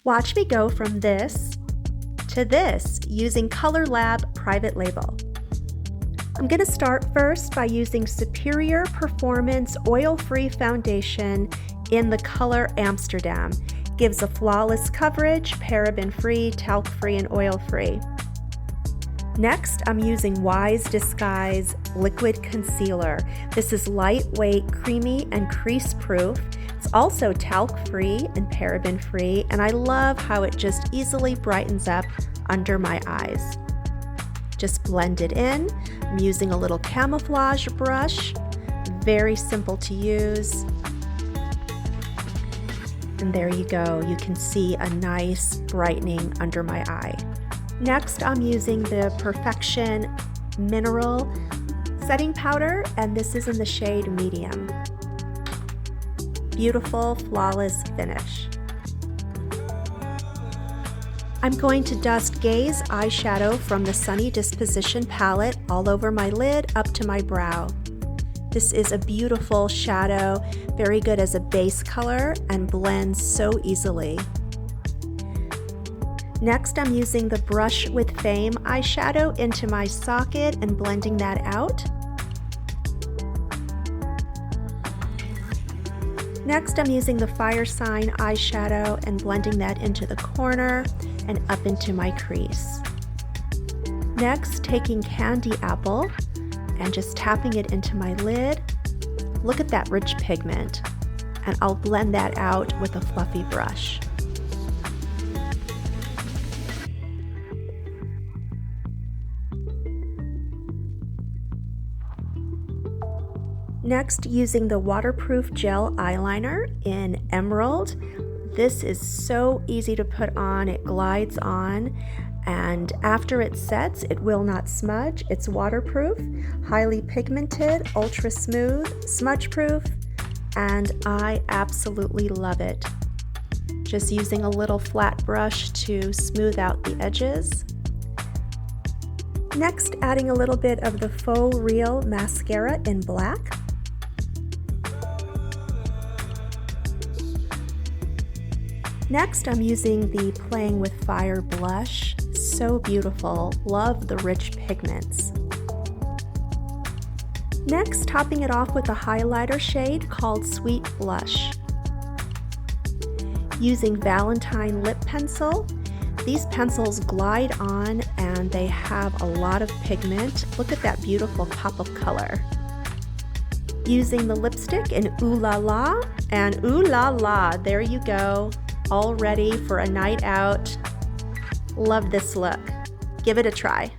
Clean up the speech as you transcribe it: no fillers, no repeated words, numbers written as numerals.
Watch me go from this to this using Color Lab Private Label. I'm going to start first by using Superior Performance Oil-Free Foundation in the color Amsterdam. Gives a flawless coverage, paraben-free, talc-free, and oil-free. Next, I'm using Wise Disguise Liquid Concealer. This is lightweight, creamy, and crease-proof. It's also talc-free and paraben-free, and I love how it just easily brightens up under my eyes. Just blend it in. I'm using a little camouflage brush. Very simple to use. And there you go. You can see a nice brightening under my eye. Next, I'm using the Perfection Mineral Setting Powder, and this is in the shade Medium. Beautiful, flawless finish. I'm going to dust Gaze eyeshadow from the Sunny Disposition palette all over my lid up to my brow. This is a beautiful shadow, very good as a base color and blends so easily. Next, I'm using the Brush with Fame eyeshadow into my socket and blending that out. Next, I'm using the Fire Sign eyeshadow and blending that into the corner and up into my crease. Next, taking Candy Apple and just tapping it into my lid. Look at that rich pigment, and I'll blend that out with a fluffy brush. Next, using the waterproof gel eyeliner in Emerald. This is so easy to put on, it glides on, and after it sets, it will not smudge. It's waterproof, highly pigmented, ultra smooth, smudge proof, and I absolutely love it. Just using a little flat brush to smooth out the edges. Next, adding a little bit of the Faux Real Mascara in black. Next, I'm using the Playing with Fire blush. So beautiful. Love the rich pigments. Next, topping it off with a highlighter shade called Sweet Blush. Using Valentine Lip Pencil. These pencils glide on and they have a lot of pigment. Look at that beautiful pop of color. Using the lipstick in Ooh La La, and ooh la la, there you go. All ready for a night out. Love this look. Give it a try.